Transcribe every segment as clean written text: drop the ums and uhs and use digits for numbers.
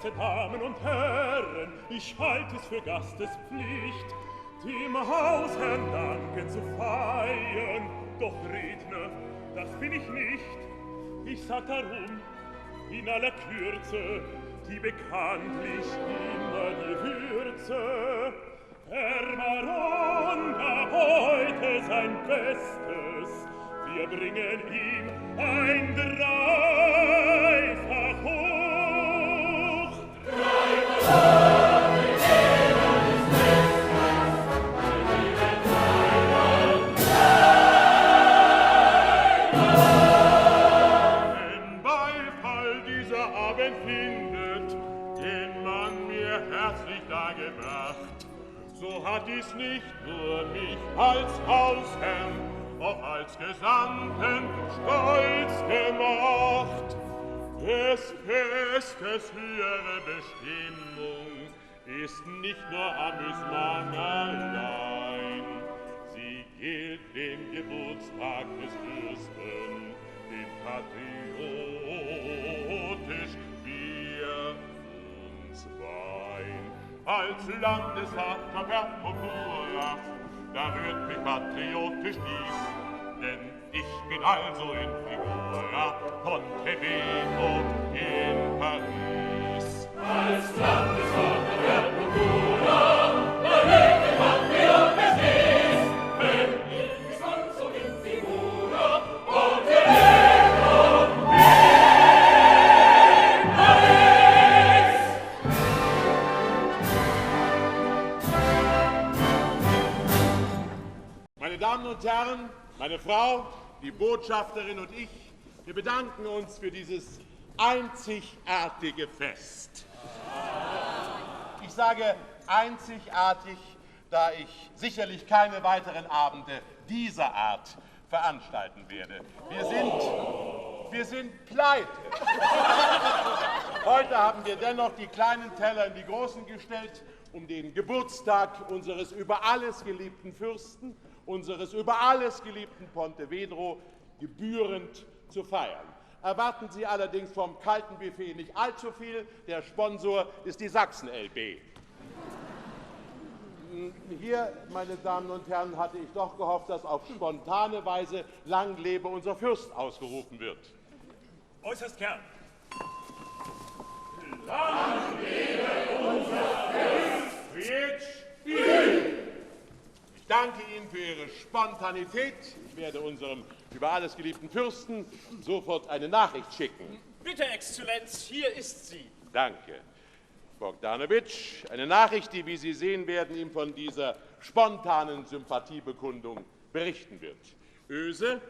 geschätzte Damen und Herren, ich halte es für Gastespflicht, dem Hausherrn danken zu feiern. Doch Redner, das bin ich nicht. Ich sag darum, in aller Kürze, die bekanntlich immer die Würze. Herr Baron gab heute sein Bestes, wir bringen ihm ein dreifach hoch. Den Beifall dieser Abend findet, den man mir herzlich dargebracht, so hat dies nicht nur mich als Hausherrn, auch als Gesandten stolz gemacht. Des Festes höhere Bestimmung ist nicht nur Amüsement allein. Sie gilt dem Geburtstag des Fürsten, dem patriotisch wir uns weihen. Als Landesvater Verpura, da rührt mich patriotisch dies, denn ich bin also in Figura Pontevedro in Paris. Als Landesvater Verpura, da rührt mich patriotisch dies, denn ich bin also in Figura Pontevedro in Paris. Meine Damen und Herren, meine Frau, die Botschafterin und ich, wir bedanken uns für dieses einzigartige Fest. Ich sage einzigartig, da ich sicherlich keine weiteren Abende dieser Art veranstalten werde. Wir sind pleite. Heute haben wir dennoch die kleinen Teller in die großen gestellt, um den Geburtstag unseres über alles geliebten Fürsten, unseres über alles geliebten Pontevedro gebührend zu feiern. Erwarten Sie allerdings vom kalten Buffet nicht allzu viel. Der Sponsor ist die Sachsen-LB. Hier, meine Damen und Herren, hatte ich doch gehofft, dass auf spontane Weise lang lebe unser Fürst ausgerufen wird. Äußerst gern. Lang lebe unser Fürst! Ich danke Ihnen für Ihre Spontanität. Ich werde unserem über alles geliebten Fürsten sofort eine Nachricht schicken. Bitte, Exzellenz, hier ist sie. Danke. Bogdanowitsch, eine Nachricht, die, wie Sie sehen werden, ihm von dieser spontanen Sympathiebekundung berichten wird. Öse,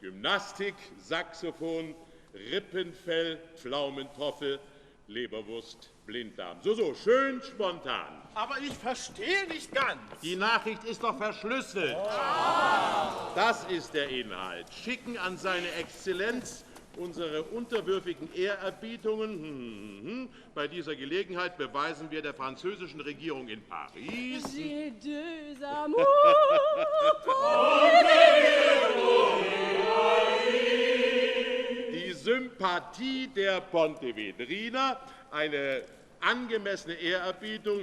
Gymnastik, Saxophon, Rippenfell, Pflaumentoffel, Leberwurst, Blinddarm. So, schön spontan. Aber ich verstehe nicht ganz. Die Nachricht ist doch verschlüsselt. Das ist der Inhalt. Schicken an seine Exzellenz unsere unterwürfigen Ehrerbietungen. Bei dieser Gelegenheit beweisen wir der französischen Regierung in Paris J'ai deux amours. die Sympathie der Pontevedriner, eine angemessene Ehrerbietung,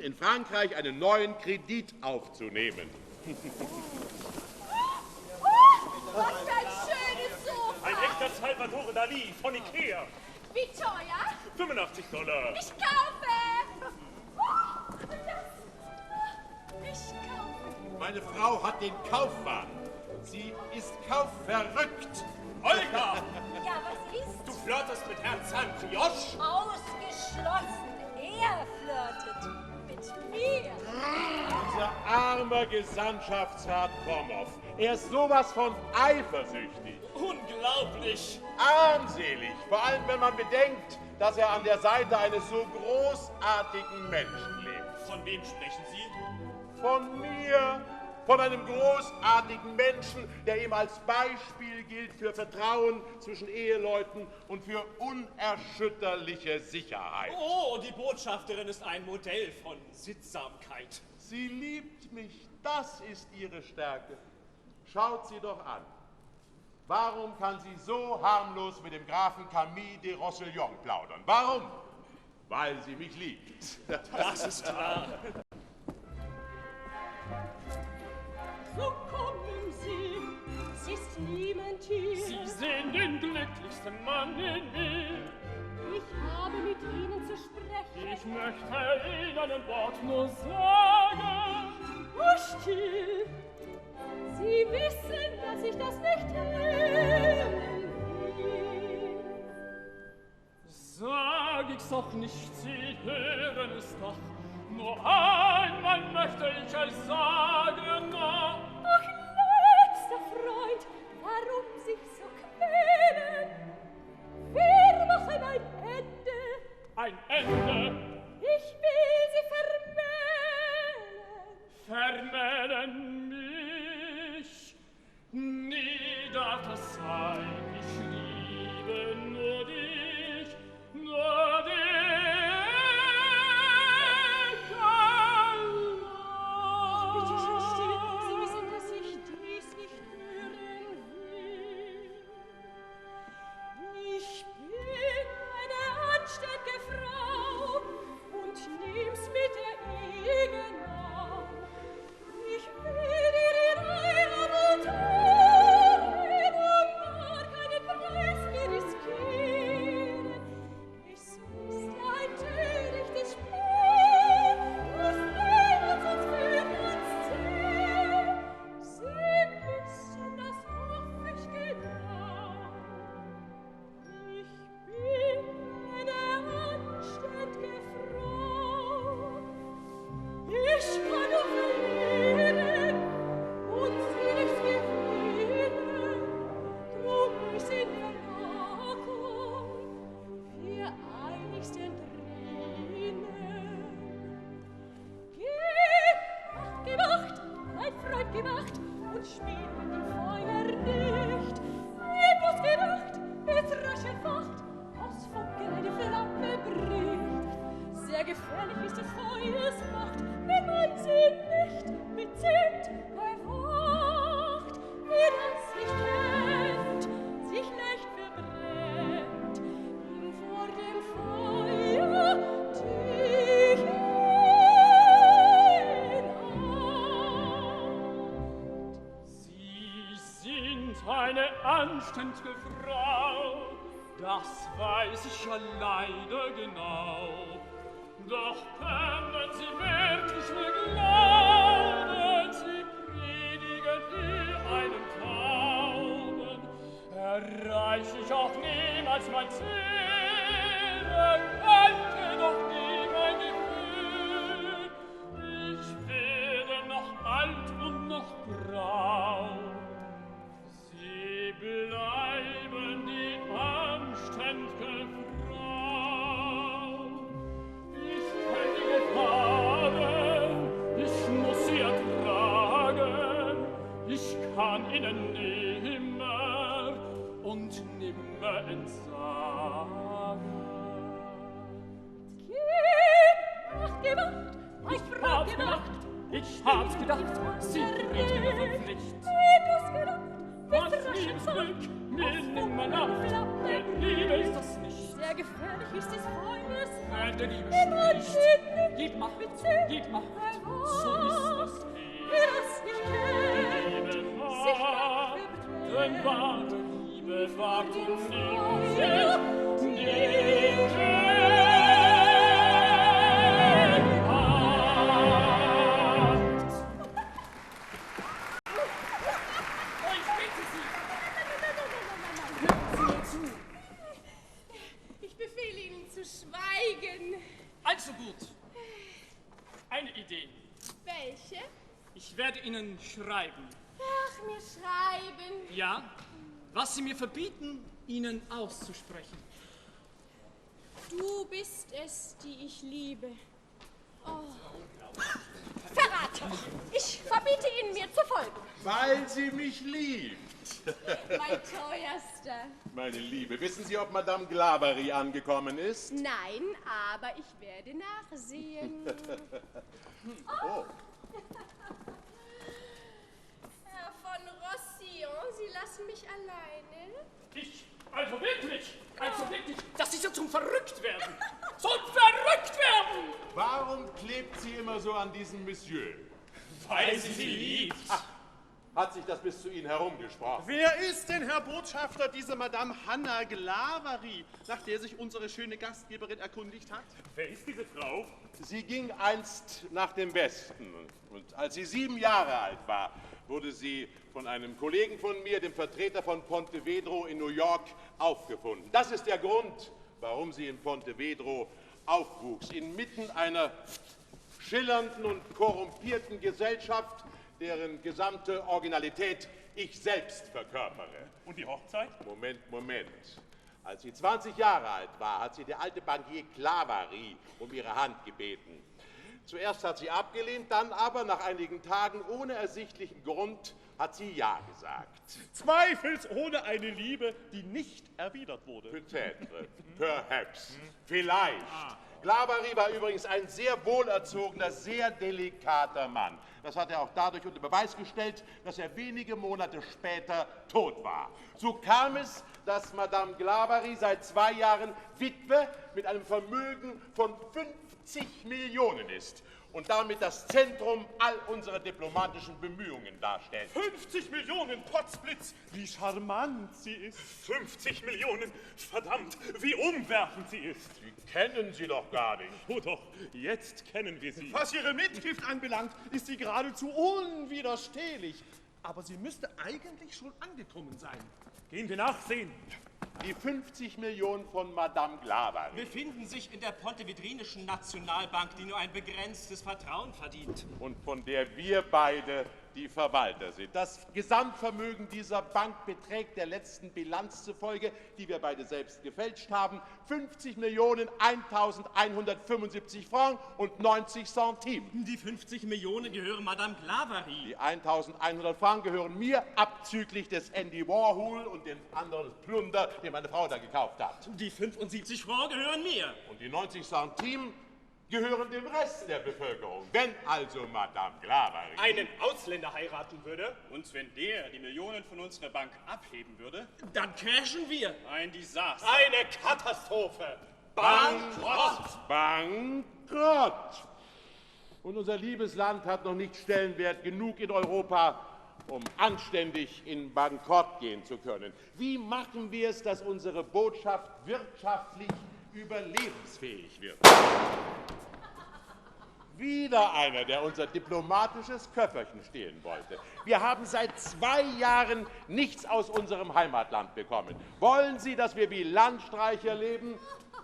in Frankreich einen neuen Kredit aufzunehmen. Was für ein schönes Sofa. Ein echter Salvatore Dali von Ikea. Wie teuer? $85. Ich kaufe. Ich kaufe. Meine Frau hat den Kaufwahn. Sie ist kaufverrückt. Olga, Ja, was ist? du flirtest mit Herrn Saint-Brioche. Ausgeschlossen. Er flirtet mit mir. Unser armer Gesandtschaftsrat Promow. Er ist sowas von eifersüchtig. Unglaublich. Armselig. Vor allem, wenn man bedenkt, dass er an der Seite eines so großartigen Menschen lebt. Von wem sprechen Sie? Von mir. Von einem großartigen Menschen, der ihm als Beispiel gilt für Vertrauen zwischen Eheleuten und für unerschütterliche Sicherheit. Oh, die Botschafterin ist ein Modell von Sittsamkeit. Sie liebt mich, das ist ihre Stärke. Schaut sie doch an. Warum kann sie so harmlos mit dem Grafen Camille de Roussillon plaudern? Warum? weil sie mich liebt. Das ist wahr. So kommen Sie, es ist niemand hier. Sie sehen den glücklichsten Mann in mir. Ich habe mit Ihnen zu sprechen. Ich möchte Ihnen ein Wort nur sagen. Oh, still! Sie wissen, dass ich das nicht hören will. Sag ich's auch nicht, Sie hören es doch. Nur einmal möchte ich es sagen. Ach, letzter Freund, warum sich so quälen? Wir machen ein Ende. Ein Ende. Ich will Sie vermählen. Vermählen mich. Nie darf das sein. Ich liebe nur dich. Nur dich. Bitte schön still, Sie wissen, dass ich dies nicht hören will. Ich bin eine anständige Frau und nehm's mit der Ehe nah. Ich will dir in Heirat und gar keinen Preis mehr riskieren. Es ist ein törichtes Spiel, das Leben uns führt ans Ziel. Sie wissen, das hoff ich genau. Ich bin eine anständige Frau. Ich kann nur verlieren und sie nicht gewinnen. Drum ist in der Nachung wir einigsten drinnen. Geh Wacht, mein Freund, geh Wacht und spiel mit dem Feuer nicht. Etwas geh Wacht, mit rasch entfacht, aus Funken eine Flamme bricht. Sehr gefährlich ist des Feuers Macht, wenn man sie nicht bezieht bewacht. Wer das nicht kennt, sich leicht verbrennt, ihm vor dem Feuer dich Sie sind eine anständige Frau, das weiß ich ja leider genau. Doch können Sie wirklich mir glauben, Sie predigen wie einen Tauben, erreich ich auch niemals mein Ziel, erreiche doch nie mein Gefühl. Ich werde noch alt und noch braun. Sie bleiben die anständige Frau. Ich kenn die Gefahren, ich muss sie ertragen. Ich kann ihnen nimmer und nimmer entsagen. Geh Wacht, mein Freund, geh Wacht. Ich hab's gedacht, sie bringt mir Verpflicht. Etwas gedacht, Was mit raschem Liebesglück mir Fahrt, nimmer naht, denn Liebe ist das nicht. sehr gefährlich ist des Feuers Wenn der Liebe wenn man spricht, sie nicht gib Acht, bezieht, gib Acht, bewacht. so ist das Wer das nicht kennt, Liebe sich wahr, leicht denn wahre Liebe wagt und Feuer nimmt die Ich befehle Ihnen zu schweigen. Also gut. Eine Idee. Welche? Ich werde Ihnen schreiben. Ach, mir schreiben. Ja, was Sie mir verbieten, Ihnen auszusprechen. Du bist es, die ich liebe. Oh. Verrat! Ich verbiete Ihnen, mir zu folgen. Weil sie mich liebt. Mein teuerster. Meine Liebe, wissen Sie, ob Madame Glabary angekommen ist? Nein, aber ich werde nachsehen. Oh. Herr von Rossillon, Sie lassen mich alleine? Also wirklich, das ist ja zum Verrücktwerden. Zum Verrücktwerden! Warum klebt sie immer so an diesem Monsieur? Weil sie sie liebt. Hat sich das bis zu Ihnen herumgesprochen? Wer ist denn, Herr Botschafter, diese Madame Hanna Glavary, nach der sich unsere schöne Gastgeberin erkundigt hat? Wer ist diese Frau? Sie ging einst nach dem Westen und als sie 7 Jahre alt war, wurde sie von einem Kollegen von mir, dem Vertreter von Pontevedra in New York, aufgefunden. Das ist der Grund, warum sie in Pontevedra aufwuchs, inmitten einer schillernden und korrumpierten Gesellschaft, deren gesamte Originalität ich selbst verkörpere. Und die Hochzeit? Moment. Als sie 20 Jahre alt war, hat sie der alte Bankier Glavary um ihre Hand gebeten. Zuerst hat sie abgelehnt, dann aber nach einigen Tagen ohne ersichtlichen Grund hat sie Ja gesagt. Zweifelsohne eine Liebe, die nicht erwidert wurde. Peut-être, perhaps, vielleicht. Glavary war übrigens ein sehr wohlerzogener, sehr delikater Mann. Das hat er auch dadurch unter Beweis gestellt, dass er wenige Monate später tot war. So kam es, dass Madame Glavary seit 2 Jahren Witwe mit einem Vermögen von 50 Millionen ist und damit das Zentrum all unserer diplomatischen Bemühungen darstellt. 50 Millionen, Potzblitz! Wie charmant sie ist. 50 Millionen! Verdammt, wie umwerfend sie ist! Sie kennen sie doch gar nicht. Oh doch, jetzt kennen wir sie. Was ihre Mitgift anbelangt, ist sie geradezu unwiderstehlich. Aber sie müsste eigentlich schon angekommen sein. Gehen wir nachsehen. Die 50 Millionen von Madame Glavary Befinden sich in der Pontevedrinischen Nationalbank, die nur ein begrenztes Vertrauen verdient. und von der wir beide die Verwalter sind. Das Gesamtvermögen dieser Bank beträgt der letzten Bilanz zufolge, die wir beide selbst gefälscht haben, 50.175 Francs und 90 Centimes. Die 50 Millionen gehören Madame Glavary. Die 1.100 Francs gehören mir, abzüglich des Andy Warhol und den anderen Plunder, den meine Frau da gekauft hat. Die 75 Francs gehören mir. Und die 90 Centimes gehören dem Rest der Bevölkerung. Wenn also Madame Glavary Einen Ausländer heiraten würde und wenn der die Millionen von unserer Bank abheben würde, dann crashen wir. Ein Desaster. Eine Katastrophe. Bankrott! Und unser liebes Land hat noch nicht Stellenwert genug in Europa, um anständig in Bankrott gehen zu können. Wie machen wir es, dass unsere Botschaft wirtschaftlich überlebensfähig wird? Wieder einer, der unser diplomatisches Köfferchen stehlen wollte. Wir haben seit 2 Jahren nichts aus unserem Heimatland bekommen. Wollen Sie, dass wir wie Landstreicher leben?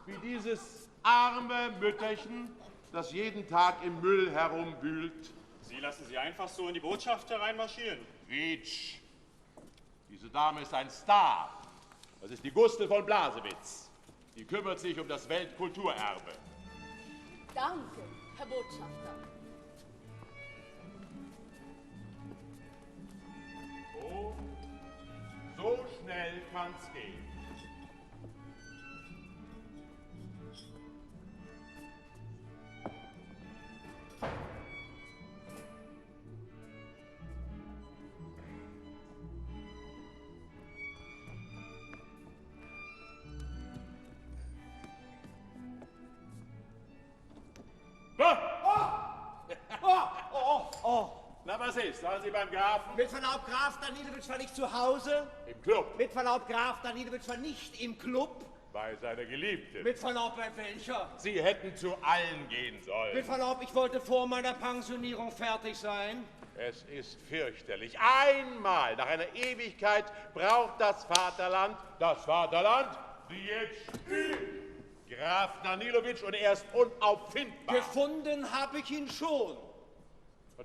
Wie dieses arme Mütterchen, das jeden Tag im Müll herumwühlt? Sie lassen sie einfach so in die Botschaft hereinmarschieren. Quietsch. Diese Dame ist ein Star. Das ist die Gustel von Blasewitz. Die kümmert sich um das Weltkulturerbe. Danke, Herr Botschafter. So schnell kann's gehen. Na, was ist? Waren Sie beim Grafen? Mit Verlaub, Graf Danilowitsch war nicht zu Hause. Im Club. Mit Verlaub, Graf Danilowitsch war nicht im Club. Bei seiner Geliebten. Mit Verlaub, bei welcher? Sie hätten zu allen gehen sollen. Mit Verlaub, ich wollte vor meiner Pensionierung fertig sein. Es ist fürchterlich. Einmal nach einer Ewigkeit braucht das Vaterland, die jetzt spielt. Graf Danilowitsch, und er ist unauffindbar. Gefunden habe ich ihn schon.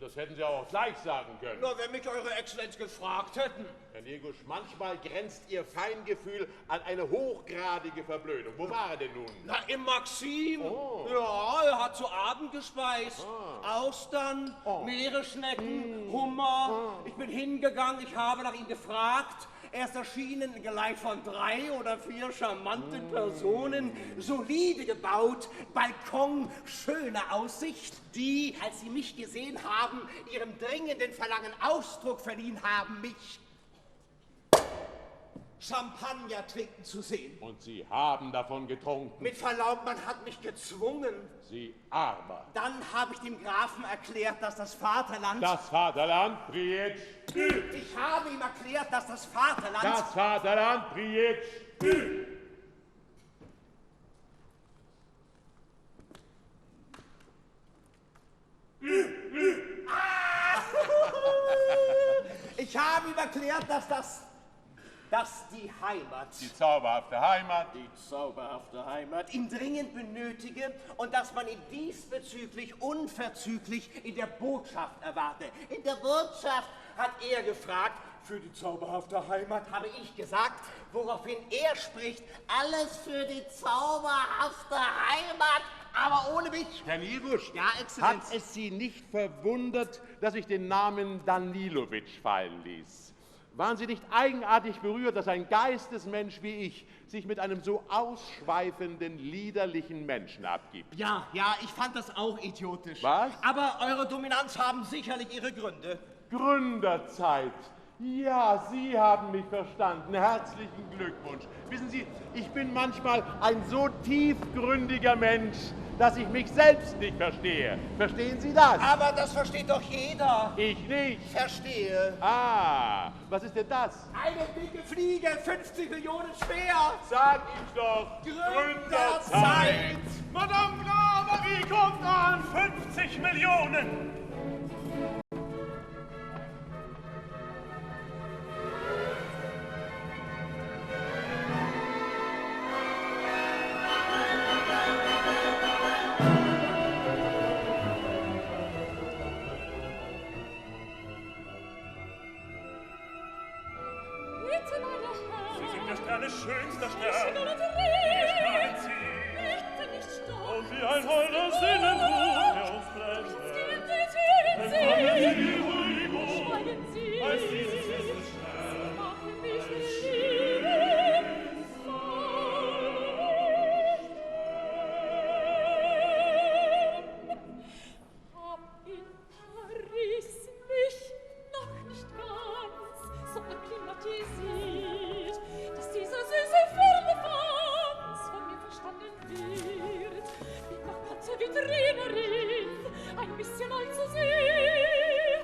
Das hätten Sie auch gleich sagen können. Nur wenn mich Eure Exzellenz gefragt hätten. Herr Negusch, manchmal grenzt Ihr Feingefühl an eine hochgradige Verblödung. Wo war er denn nun? Na, im Maxim. Ja, er hat zu Abend gespeist. Austern, Meeresschnecken, Hummer. Ich bin hingegangen, ich habe nach ihm gefragt. Er ist erschienen, gleich von 3 oder 4 charmanten Personen, solide gebaut, Balkon, schöne Aussicht, die, als sie mich gesehen haben, ihrem dringenden Verlangen Ausdruck verliehen haben, mich Champagner trinken zu sehen. Und Sie haben davon getrunken. Mit Verlaub, man hat mich gezwungen. Sie Armer. Dann habe ich dem Grafen erklärt, dass das Vaterland... Das Vaterland, Prietsch. Ich habe ihm erklärt, dass das Vaterland... Das Vaterland, Prietsch. Ich habe ihm erklärt, dass die Heimat, Die zauberhafte Heimat, die zauberhafte Heimat, ihn dringend benötige und dass man ihn diesbezüglich unverzüglich in der Botschaft erwarte. In der Botschaft hat er gefragt, für die zauberhafte Heimat habe ich gesagt, woraufhin er spricht, alles für die zauberhafte Heimat, aber ohne mich. Herr Nirusch, Ja, Exzellenz. hat es Sie nicht verwundert, dass ich den Namen Danilowitsch fallen ließ? Waren Sie nicht eigenartig berührt, dass ein Geistesmensch wie ich sich mit einem so ausschweifenden, liederlichen Menschen abgibt? Ja, ich fand das auch idiotisch. Was? Aber eure Dominanz haben sicherlich ihre Gründe. Gründerzeit. Ja, Sie haben mich verstanden. Herzlichen Glückwunsch. Wissen Sie, ich bin manchmal ein so tiefgründiger Mensch, dass ich mich selbst nicht verstehe. Verstehen Sie das? Aber das versteht doch jeder. Ich nicht. Verstehe. Ah, was ist denn das? Eine dicke Fliege, 50 Millionen schwer. Sag ich doch. Gründerzeit. Madame Bovary kommt an! 50 Millionen! Bitte, meine Herren, Sie sind der Sterne schönster ich Stern. will und Hier strahlen reden, Sie. bitte nicht stoppen. Und wie ein holder Sinnenruf, der uns bleibt. Gehen Sie, Ruhig, schweigen Sie, als dieses festes Stern. machen mich lieben, hab in Paris mich noch nicht ganz so akklimatisiert, dass dieser süße Firlefanz von mir verstanden wird. Bin noch Patze-Vitrinerin, ein bisschen allzu sehr,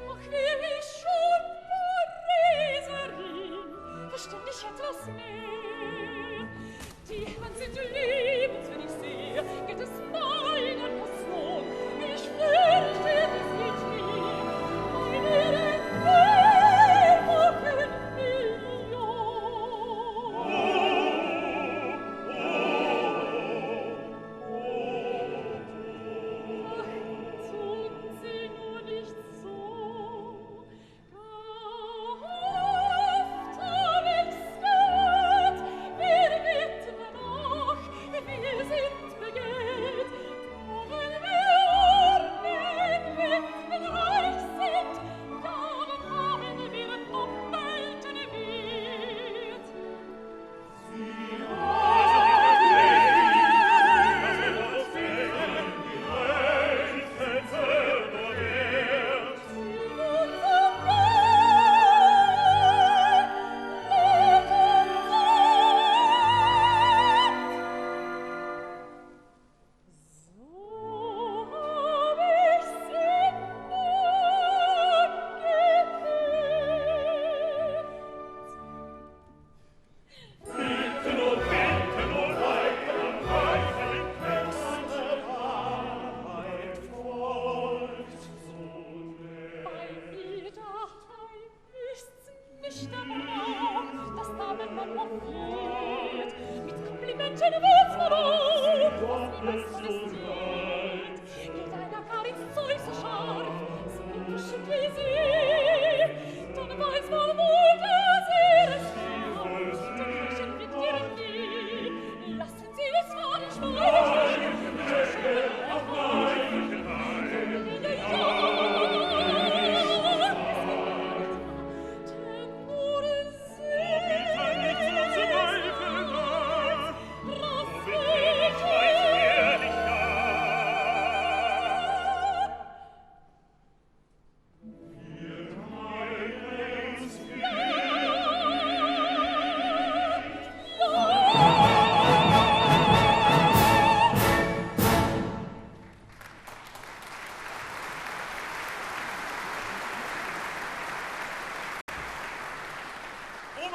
doch will ich schon Pariserin, verstand ich etwas mehr. Die Herren sind liebend, wenn ich sehe, geht es meiner Person. Ich fürchte, das geht mir, meine mehrfachen Ach, tun Sie nur nicht so. Oft hab ich's gehört, wir bitten noch, wir sind begehrt. Wenn wir armen Witwen reich sind, dann haben wir doppelten Wert. Wo bin ich, weiß ehrlich gar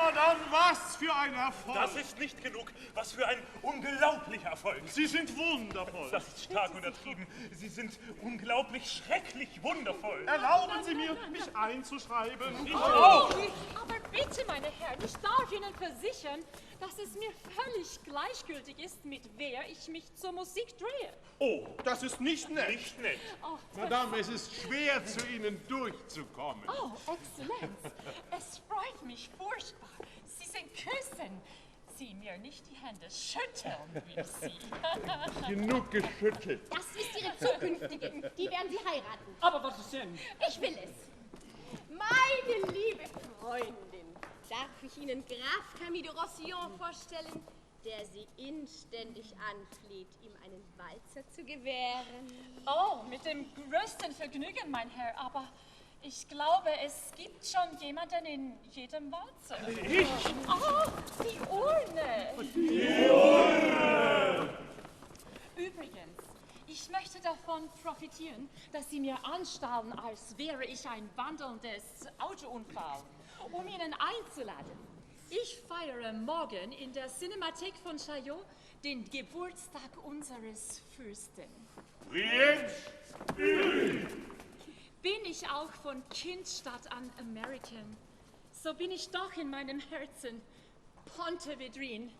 Madame, was für ein Erfolg! Das ist nicht genug. Was für ein unglaublicher Erfolg. Sie sind wundervoll. Das ist stark untertrieben. Sie sind unglaublich schrecklich wundervoll. Erlauben Sie mir, mich einzuschreiben. Ich auch. Aber bitte, meine Herren, ich darf Ihnen versichern, dass es mir völlig gleichgültig ist, mit wer ich mich zur Musik drehe. Oh, das ist nicht nett. Nicht nett. Oh, Madame, es ist schwer, zu Ihnen durchzukommen. oh, Exzellenz, es freut mich furchtbar. Sie sind küssen. Sie mir nicht die Hände schütteln, wie Sie. Genug geschüttelt. Das ist Ihre zukünftige. Die werden Sie heiraten. Aber was ist denn? Ich will es. Meine liebe Freundin, darf ich Ihnen Graf Camille de Roussillon vorstellen, der Sie inständig anfleht, ihm einen Walzer zu gewähren? Oh, mit dem größten Vergnügen, mein Herr, aber ich glaube, es gibt schon jemanden in jedem Walzer. Ich? Oh, die Urne! Übrigens, ich möchte davon profitieren, dass Sie mir anstarren, als wäre ich ein wandelndes Autounfall, um Ihnen einzuladen. Ich feiere morgen in der Cinemathek von Chaillot den Geburtstag unseres Fürsten. Bin ich auch von Kindstadt an American, so bin ich doch in meinem Herzen Pontevedrin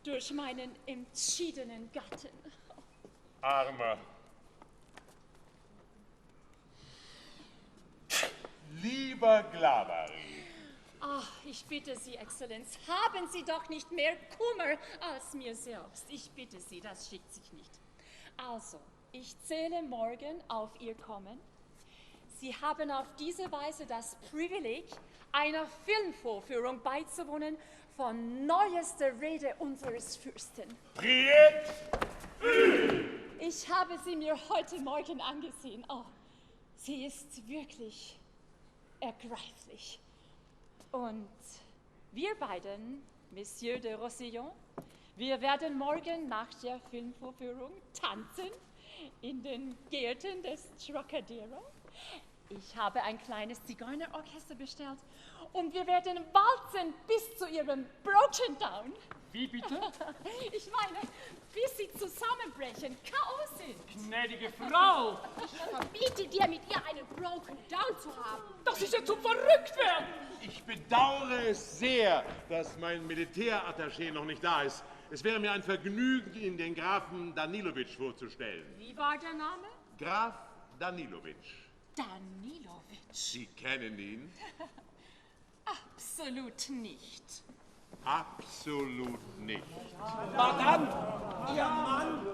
durch meinen entschiedenen Gatten. Armer. Lieber Glavary. Ach, ich bitte Sie, Exzellenz, haben Sie doch nicht mehr Kummer als mir selbst. Ich bitte Sie, das schickt sich nicht. Also, ich zähle morgen auf Ihr Kommen. Sie haben auf diese Weise das Privileg, einer Filmvorführung beizuwohnen von neuester Rede unseres Fürsten. Priet! Ich habe sie mir heute Morgen angesehen. Oh, sie ist wirklich ergreiflich. Und wir beiden, Monsieur de Roussillon, wir werden morgen nach der Filmvorführung tanzen in den Gärten des Trocadero. Ich habe ein kleines Zigeunerorchester bestellt und wir werden walzen bis zu ihrem Broken Down. Wie bitte? Ich meine, bis sie zusammenbrechen, K.O. sind. Gnädige Frau! Ich verbiete dir, mit ihr einen Broken Down zu haben. Das ist ja zum Verrücktwerden! Ich bedauere es sehr, dass mein Militärattaché noch nicht da ist. Es wäre mir ein Vergnügen, Ihnen den Grafen Danilowitsch vorzustellen. Wie war der Name? Graf Danilowitsch. Danilowitsch. Sie kennen ihn? Absolut nicht. Absolut nicht. Madame, Ihr Mann.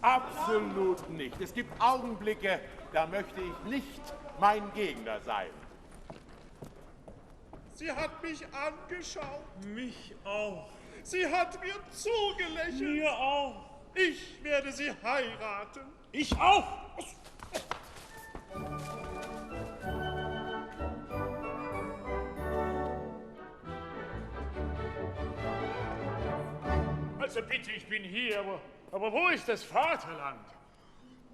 Absolut nicht. Es gibt Augenblicke, da möchte ich nicht mein Gegner sein. Sie hat mich angeschaut. Mich auch. Sie hat mir zugelächelt. Mir auch. Ich werde sie heiraten. Ich auch. Also bitte, ich bin hier, aber wo ist das Vaterland?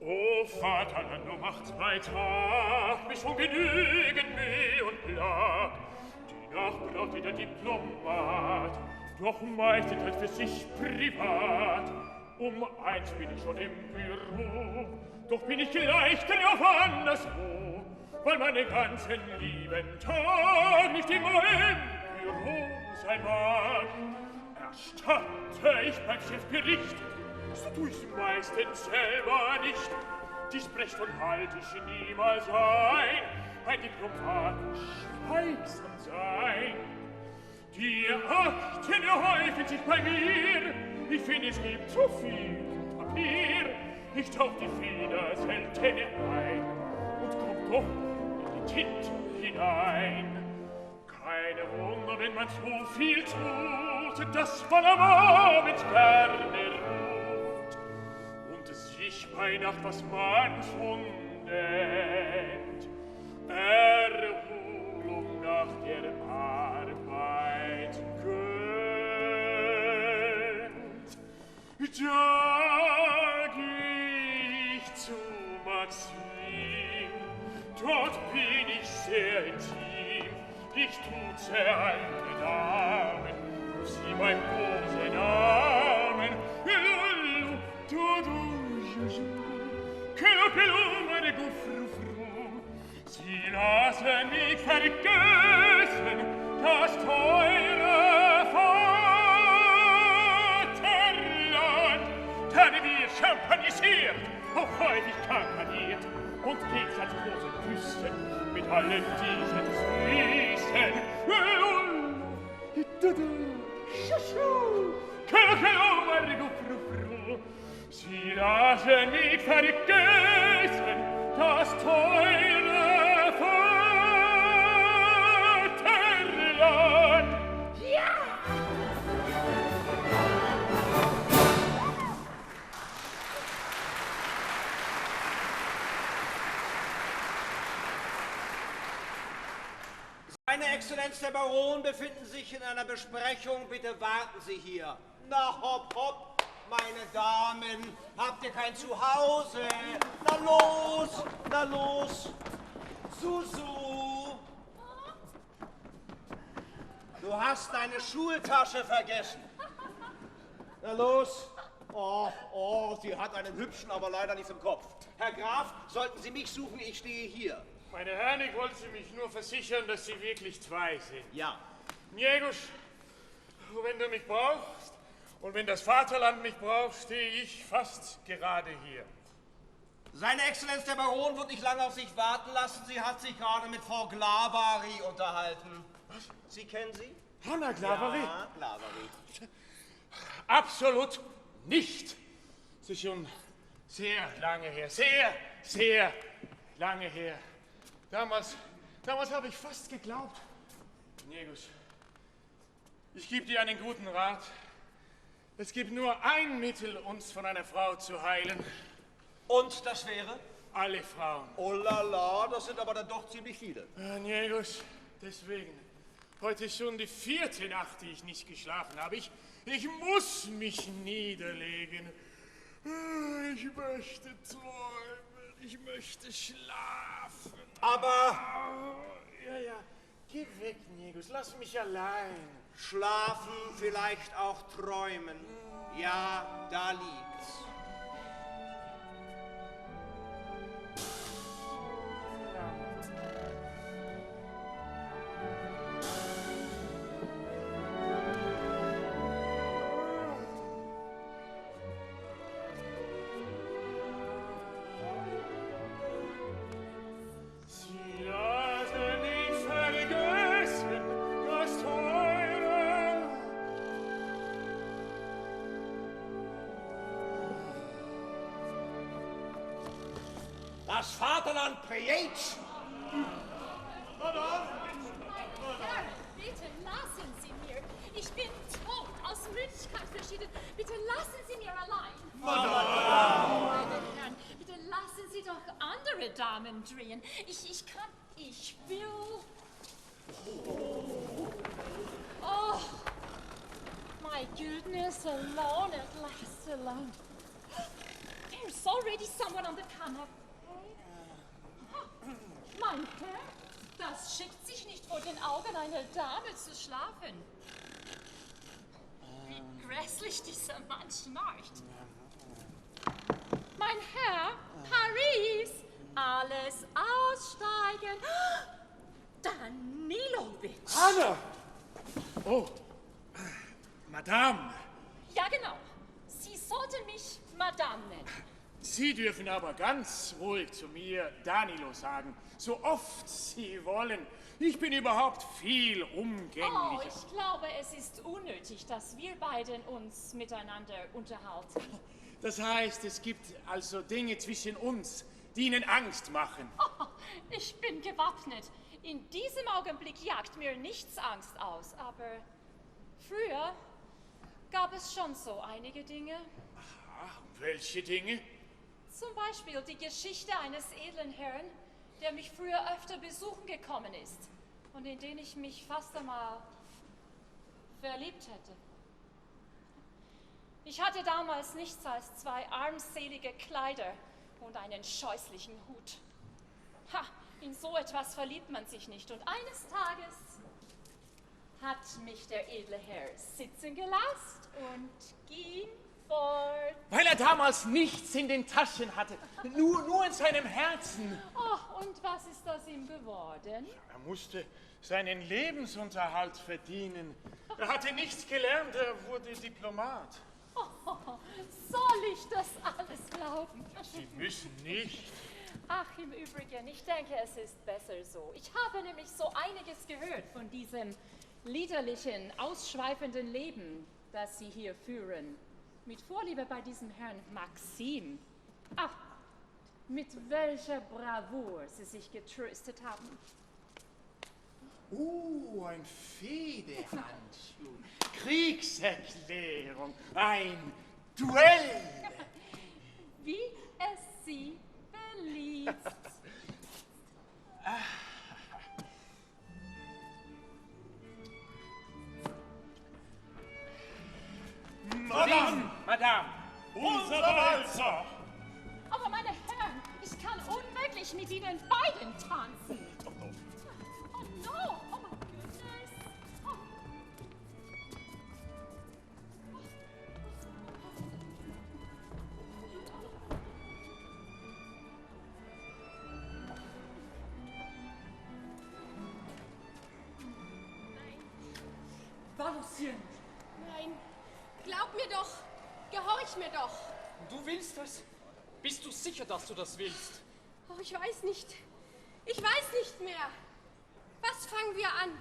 O Vaterland, du macht's bei Tag, mich schon genügend Mühe und Plag. Die Nacht braucht wieder Diplomat, doch meistens halt für sich privat. Um 1 bin ich schon im Büro, doch bin ich gleich denn auf anderswo, weil meine ganzen lieben Tag nicht immer im Büro sein mag. Erstatte ich beim Chef Bericht, so tu ich's meistens selber nicht. Dies Brecht und halt ich niemals ein Diplomat schweigsam sein. Die Akten häufen sich bei mir, ich finde es gibt zu viel Papier. Ich tauch die Feder selten ein und komm doch in die Tinte hinein. Keine Wunder, wenn man so viel tut, dass man am Abend gerne ruft und sich bei Nacht, was man schon nennt, Erholung nach der Arbeit gönnt. Da geh ich zu Maxim, dort bin ich sehr intim. ich tut's alte Damen, ruf sie beim großen Namen. Lullu, du, Kello, meine Guffru, sie lassen mich vergessen, das teure Vaterland, dann wir champanisiert, auch häufig kampaniert und gegensatz große Küssen mit allen diesen Süßen. Kello, meine Guffru, sie lassen mich vergessen, das teure Vaterland. Ja! Seine Exzellenz der Baron befinden sich in einer Besprechung. Bitte warten Sie hier. Na hopp, hopp, meine Damen. Habt ihr kein Zuhause? Na los, na los. Susu. Du hast deine Schultasche vergessen. Na los. Oh, sie hat einen hübschen, aber leider nicht im Kopf. Herr Graf, sollten Sie mich suchen, ich stehe hier. Meine Herren, ich wollte mich nur versichern, dass Sie wirklich zwei sind. Ja. Niegusch, wenn du mich brauchst und wenn das Vaterland mich braucht, stehe ich fast gerade hier. Seine Exzellenz der Baron wird nicht lange auf sich warten lassen. Sie hat sich gerade mit Frau Glavary unterhalten. Was? Sie kennen sie? Hanna Glavary? Ja, Glavary. Absolut nicht. Es ist schon sehr lange her. Sehr, sehr lange her. Damals habe ich fast geglaubt. Niegusch, ich gebe dir einen guten Rat. Es gibt nur ein Mittel, uns von einer Frau zu heilen. Und das wäre? Alle Frauen. Oh la la, das sind aber dann doch ziemlich viele. Niegusch, deswegen. Heute ist schon die 4. Nacht, die ich nicht geschlafen habe. Ich muss mich niederlegen. Ich möchte träumen. Ich möchte schlafen. Aber... Ja, geh weg, Niegusch. Lass mich allein. Schlafen, vielleicht auch träumen. Ja, da liegt's. Das Vaterland predigt! Herr, bitte lassen Sie mir. Ich bin tot, aus Müdigkeit verschieden. Bitte lassen Sie mir allein. Meine Herren, bitte lassen Sie doch andere Damen drehen. Ich will... Oh, my goodness, alone at last, alone. There's already someone on the canopy. Mein Herr, das schickt sich nicht vor den Augen einer Dame zu schlafen. Wie grässlich dieser Mann schnarcht. Mein Herr, Paris, alles aussteigen. Danilowitsch. Hanna! Oh, Madame. Ja, genau. Sie sollten mich Madame nennen. Sie dürfen aber ganz ruhig zu mir Danilo sagen, so oft Sie wollen. Ich bin überhaupt viel umgänglicher. Oh, ich glaube, es ist unnötig, dass wir beiden uns miteinander unterhalten. Das heißt, es gibt also Dinge zwischen uns, die Ihnen Angst machen. Oh, ich bin gewappnet. In diesem Augenblick jagt mir nichts Angst aus, aber früher gab es schon so einige Dinge. Aha, welche Dinge? Zum Beispiel die Geschichte eines edlen Herrn, der mich früher öfter besuchen gekommen ist und in den ich mich fast einmal verliebt hätte. Ich hatte damals nichts als 2 armselige Kleider und einen scheußlichen Hut. Ha, In so etwas verliebt man sich nicht. Und eines Tages hat mich der edle Herr sitzen gelassen und ging fort. Weil er damals nichts in den Taschen hatte, nur in seinem Herzen. Oh, und was ist aus ihm geworden? Er musste seinen Lebensunterhalt verdienen. Er hatte nichts gelernt, er wurde Diplomat. Oh, soll ich das alles glauben? Sie müssen nicht. Ach, im Übrigen, ich denke, es ist besser so. Ich habe nämlich so einiges gehört von diesem liederlichen, ausschweifenden Leben, das Sie hier führen. Mit Vorliebe bei diesem Herrn Maxim. Ach, mit welcher Bravour Sie sich getröstet haben. Ein Fehdehandschuh, Kriegserklärung, ein Duell. Wie es Sie beliebt. Madame, unser Walzer. Aber meine Herren, ich kann unmöglich mit Ihnen beiden tanzen. Oh no, oh my goodness. Oh. Valenciennes, Nein, glaub mir doch, gehorch mir doch. du willst es? Bist du sicher, dass du das willst? Oh, ich weiß nicht. Ich weiß nicht mehr. Was fangen wir an?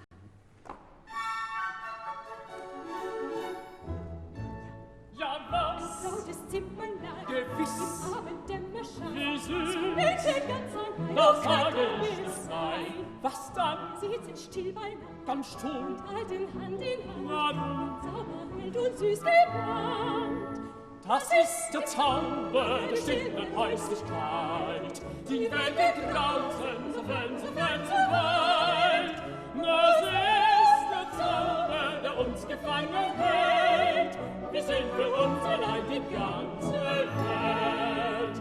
Ja, was? Rotes Zimmerlein, Gewiss. im Abenddämmerschein. Wie süß. Ich bin ganz allein, Da auf sage kein ich Gewiss. es nein. Was dann? Sie sitzen still beieinander Ganz stumm. und halten Hand in Hand. Na nun, Zauberheld und süß gewandt. das ist der Zauber der stillen Häuslichkeit. Die Welt geht draußen, so fern, so fern, so weit. Das ist der Zauber, der uns gefangen hält. Wir sind für uns allein die ganze Welt.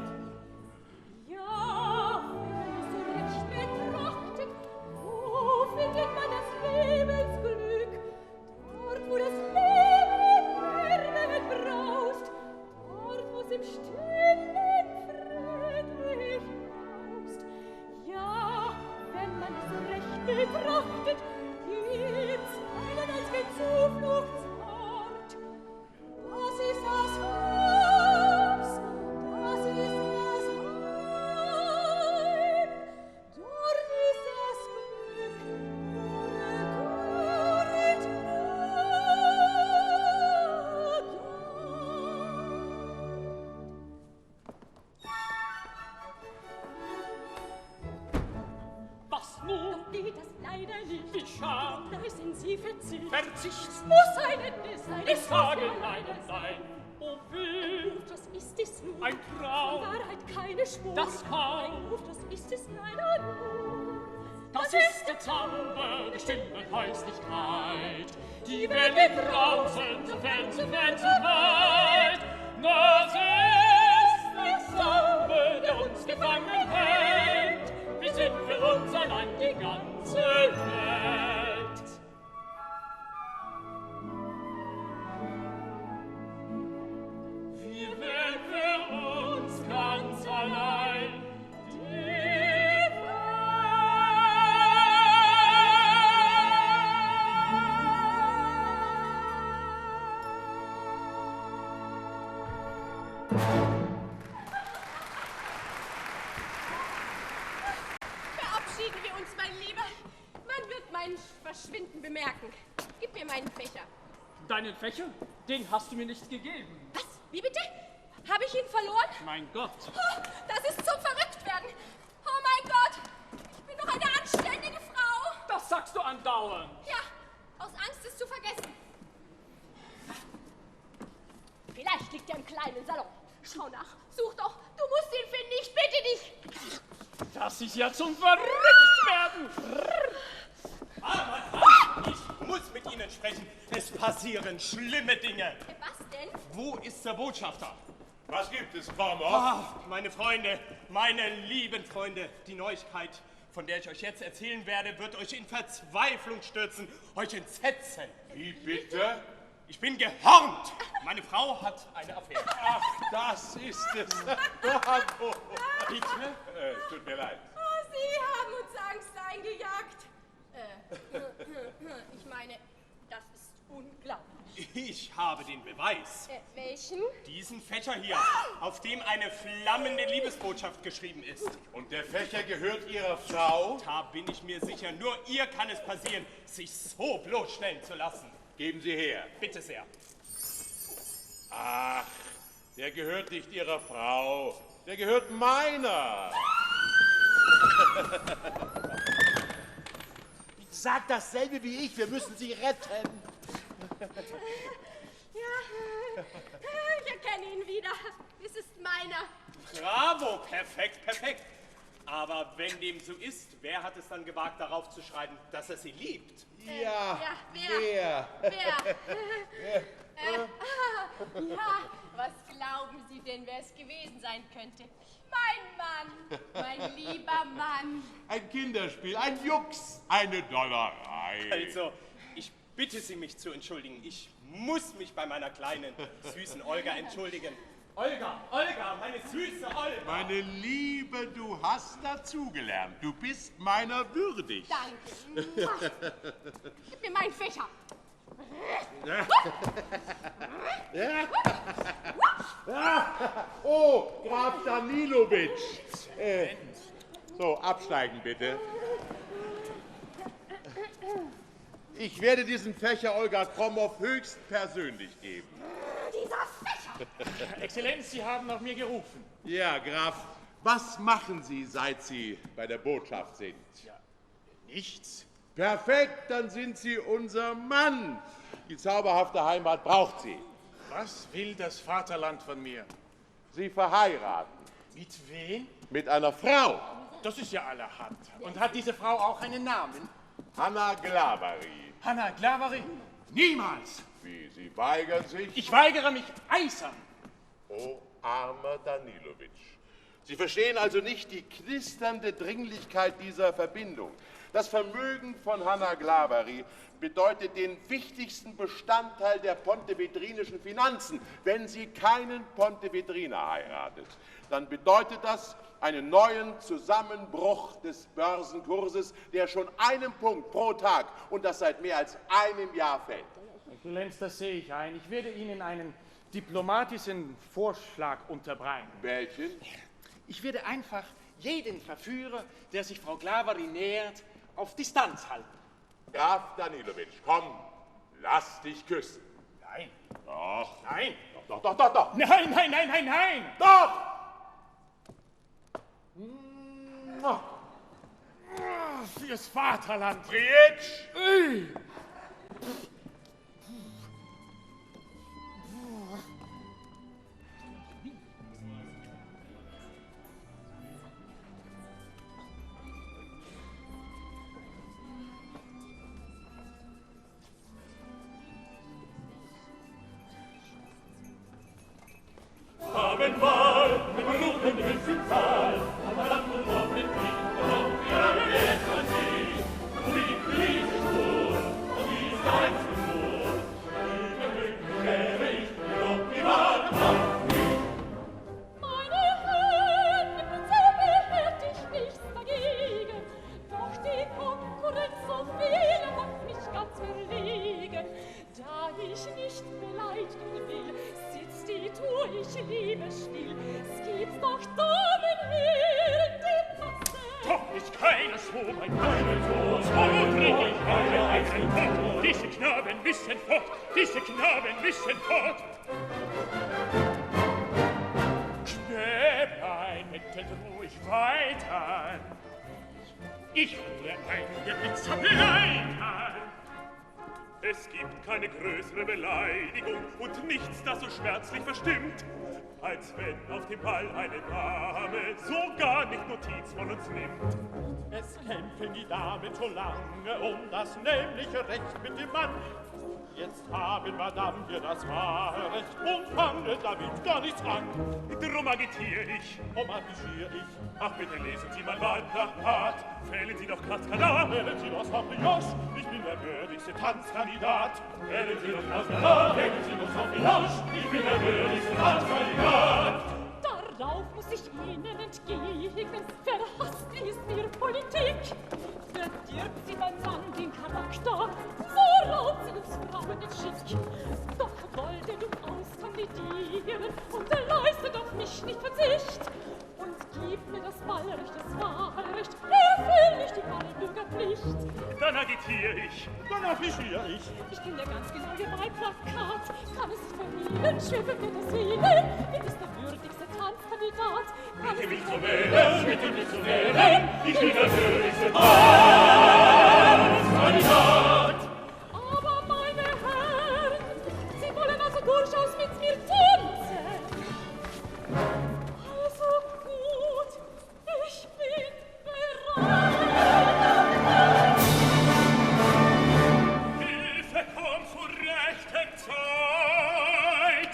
Ja, wenn man es recht betrachtet, wo findet man das Lebensglück? Dort, wo das Leben in Wärme braust, dort, wo es im Stillen friedlich haust. Ja, wenn man es recht betrachtet, gibt's einen einzigen Zufluchtsort. Das ist das Haus, das ist das Heim, dort ist das Glück, dort Was nun? Doch geht das leider nicht. Wie schade. Da sind Sie verzicht. Verzicht. Muss ein Ende sein. Ich es sage muss nein und nein. Oh weh, Das ist es nur. ein Traum. Wahrheit keine Spur. Das kaum. Ein Ruf, das ist es leider nur. Das ist der Zauber der stillen Häuslichkeit. Die Welt geht draußen, so fern, so fern, so weit. Das ist der Zauber, der uns gefangen hält. Wir sind für uns allein die ganze Welt. Wir wären für uns ganz allein die Verabschieden wir uns, mein Lieber. Man wird mein Verschwinden bemerken. Gib mir meinen Fächer. Deinen Fächer? Den hast du mir nicht gegeben. Was? Wie bitte? Habe ich ihn verloren? Mein Gott. Oh, das ist zum Verrücktwerden. Oh mein Gott. Ich bin doch eine anständige Frau. Das sagst du andauernd. Ja, aus Angst, es zu vergessen. Vielleicht liegt er im kleinen Salon. Schau nach. Such doch. Du musst ihn finden. Ich bitte dich. Das ist ja zum Verrücktwerden. Ich muss mit Ihnen sprechen. Es passieren schlimme Dinge. Was denn? Wo ist der Botschafter? Was gibt es, Frau Moch? Ah, meine Freunde, meine lieben Freunde, die Neuigkeit von der ich euch jetzt erzählen werde, wird euch in Verzweiflung stürzen, euch entsetzen. Wie bitte? Ich bin gehornt. Meine Frau hat eine Affäre. Ach, das ist es. Bravo. Bitte? Tut mir leid. Oh, Sie haben uns Angst eingejagt. Ich meine, das ist unglaublich. Ich habe den Beweis. Welchen? Diesen Fächer hier, auf dem eine flammende Liebesbotschaft geschrieben ist. Und der Fächer gehört Ihrer Frau? Da bin ich mir sicher, nur ihr kann es passieren, sich so bloßstellen zu lassen. Geben Sie her. Bitte sehr. Ach, der gehört nicht Ihrer Frau. Der gehört meiner. Sag dasselbe wie ich. Wir müssen Sie retten. Ja, ich erkenne ihn wieder. Es ist meiner. Bravo, perfekt, perfekt. Aber wenn dem so ist, wer hat es dann gewagt, darauf zu schreiben, dass er sie liebt? Ja, wer? Ja, was glauben Sie denn, wer es gewesen sein könnte? Mein Mann, mein lieber Mann. Ein Kinderspiel, ein Jux, eine Dollerei. Also, ich bitte Sie, mich zu entschuldigen. Ich muss mich bei meiner kleinen, süßen Olga entschuldigen. Olga, meine süße Olga. Meine Liebe, du hast dazugelernt. Du bist meiner würdig. Danke. Gib mir meinen Fächer. Oh, Graf Danilowitsch. So, absteigen bitte. Ich werde diesen Fächer Olga Krommow höchstpersönlich geben. Dieser Fächer! Exzellenz, Sie haben nach mir gerufen. Ja, Graf, was machen Sie, seit Sie bei der Botschaft sind? Ja, nichts. Perfekt, dann sind Sie unser Mann. Die zauberhafte Heimat braucht Sie. Was will das Vaterland von mir? Sie verheiraten. Mit wem? Mit einer Frau. Das ist ja allerhand. Und hat diese Frau auch einen Namen? Hanna Glavari. Hanna Glavari? Niemals! Wie, Sie weigern sich? Ich weigere mich eisern. Oh, armer Danilowitsch. Sie verstehen also nicht die knisternde Dringlichkeit dieser Verbindung. Das Vermögen von Hanna Glavari bedeutet den wichtigsten Bestandteil der pontevedrinischen Finanzen. Wenn sie keinen Pontevedriner heiratet, dann bedeutet das einen neuen Zusammenbruch des Börsenkurses, der schon einen Punkt pro Tag und das seit mehr als einem Jahr fällt. Exzellenz, das sehe ich ein. Ich werde Ihnen einen diplomatischen Vorschlag unterbreiten. Welchen? Ich werde einfach jeden Verführer, der sich Frau Glavari nähert, auf Distanz halten. Graf Danilowitsch, komm, lass dich küssen. Nein. Doch. Nein. Doch. Nein, nein, nein, nein, nein. Doch! Fürs Vaterland. Prietsch! Haben Wahl, mit Rufen in viel Zahl, aber dann nur noch mit ich liebe still. Es gibt doch Damen hier in dem Passe. Doch ist keiner so, mein Gott, so dringlich einen Tod. Diese Knaben müssen fort, diese Knaben müssen fort. Knäblein, bettelt ruhig weiter. Ich hole ein Gewitzerlein an. Es gibt keine größere Beleidigung und nichts, das so schmerzlich verstimmt, als wenn auf dem Ball eine Dame so gar nicht Notiz von uns nimmt. Es kämpfen die Damen so lange um das nämliche Recht mit dem Mann. Jetzt haben, Madame, wir das wahre Recht und fangen damit gar nichts an. Drum agitiere ich. Agitiere ich. Ach, bitte lesen Sie mein Wahlplakat. Wählen Sie doch Kaskadar. Wählen Sie doch Saint-Brioche. Ich bin der würdigste Tanzkandidat. Wählen Sie doch Kaskadar. Wählen Sie doch Saint-Brioche. Ich bin der würdigste Tanzkandidat. Darauf muss ich Ihnen entgegnen, verhasst ist mir Politik. Verdirbt sie beim Mann den Charakter, so raubt sie uns Frauen den Schick. Doch wollte du auskandidieren und leistet auf mich nicht Verzicht. Und gib mir das Wahlrecht, das Wahlrecht, erfüll nicht die Wahlbürgerpflicht. Dann agitiere ich. Dann affichiere ich. Ich bin ja ganz genau Ihr Wahlplakat. Kann es nicht verlieren, schwefelt mir das Seele. Wie ist der würdigste Tanzkandidat? Bitte mich zu wählen, bitte mich zu wählen. Ich bin der würdigste Tanzkandidat. Aber meine Herren, Sie wollen also durchaus mit mir tanzen. Also gut, ich bin bereit. Hilfe, komm zur rechten Zeit.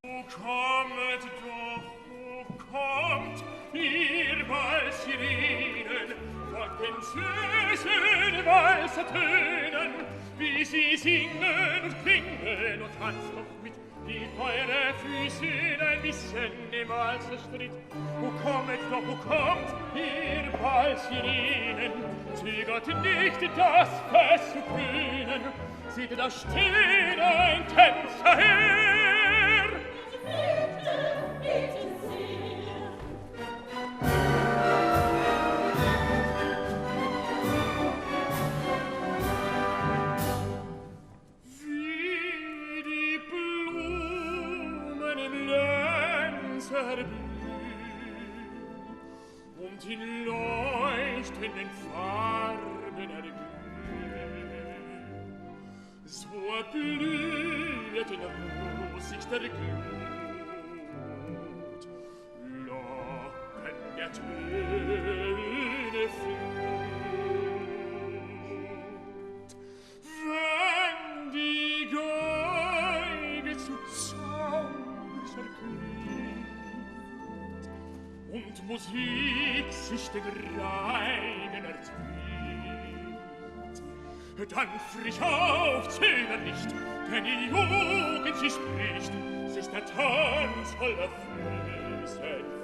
Wo kommet doch, wo kommt ihr Walsirenen von den süßen Walsertönen, wie sie singen und klingen und tanzt doch mit, wie eure Füße ein bisschen im Walserstritt. Wo kommet doch, wo kommt ihr Walsirenen? Zögert nicht, das Fest zu krönen. Seht, da steht ein Tänzer her. Bitte, bitte sehr. Wie die Blumen im Lenzer blühen und in leuchtenden Farben erglühen, so erblühet in rosiger Glut Locken der Töne Flut. Wenn die Geige zu Zauber verklingt und Musik sich den Reigen erzwingt, dann frisch auf, zöger nicht, denn die Jugend, sie spricht, sich der Tanz voller Füße fliegt.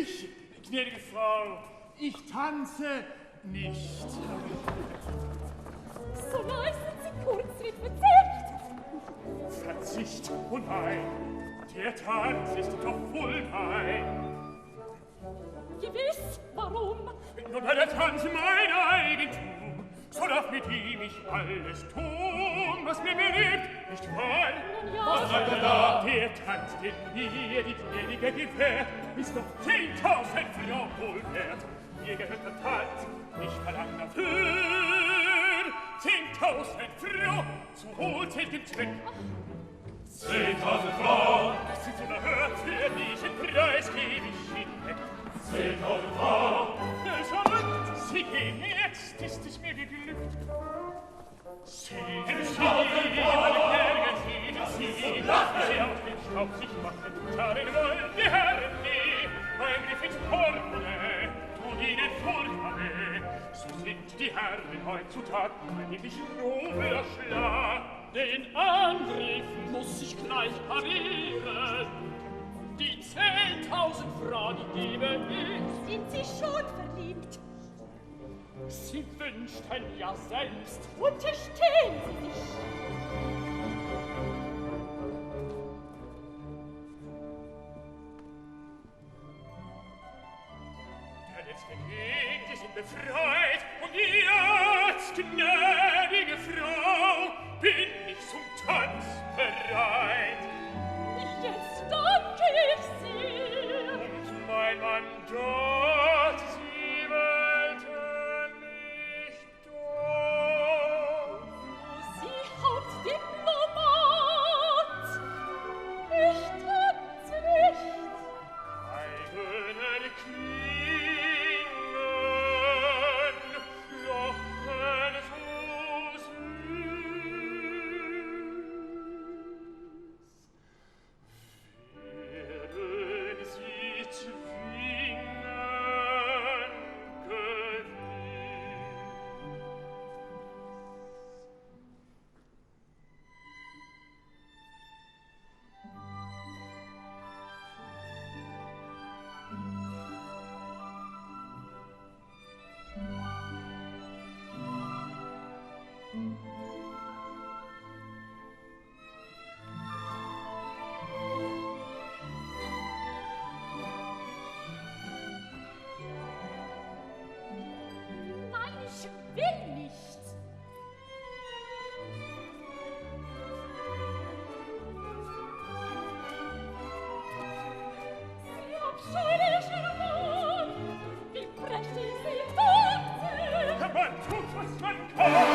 Ich, gnädige Frau, ich tanze nicht. So leisten Sie kurz mit Verzicht. Verzicht, oh nein, der Tanz ist doch Vulkan. Gewiss, warum? Nun weil der Tanz mein Eigentum, so darf mit ihm ich alles tun, was mir beliebt, nicht wahr? Nun ja. Was sagt er da? Der Tanz, den mir die gnädige gewährt, ist doch 10.000 Francs wohl wert. Mir gehört der Tanz, ich verlang dafür 10.000 Francs zu wohltätigem Zweck. 10.000 Francs, Das ist unerhört, für diesen Preis geb ich hinweg. 10.000 Francs, Verrückt, Sie gehen, jetzt ist es mir geglückt. Sehen Sie, meine Kergen, sehen Sie, Sie aus dem Staub sich machen, zahlen wollen die Herren nie. Ein Griff ins Portemonnaie, tut ihnen Furchtbarweh. So sind die Herren heutzutage ein wirklich nobler Schlag. den Angriff muss ich gleich parieren. Die 10.000 Francs, die gebe ich. Sind Sie schon verliebt? Sie wünschten ja selbst. Unterstehen Sie sich. Der letzte Gegend sind befreit und jetzt, gnädige Frau, bin ich zum Tanz bereit. Jetzt danke ich sehr. Und mein Mandat, Sie wollten nicht doch. Sie hat Diplomat. Ich tanze nicht. Eigene Klingen locken so süß. Werden sie zwingen gewiss. Nein, ich will nicht. Sie abscheulicher Mann, wie prächtig Sie tanzen. Man tut, was man kann.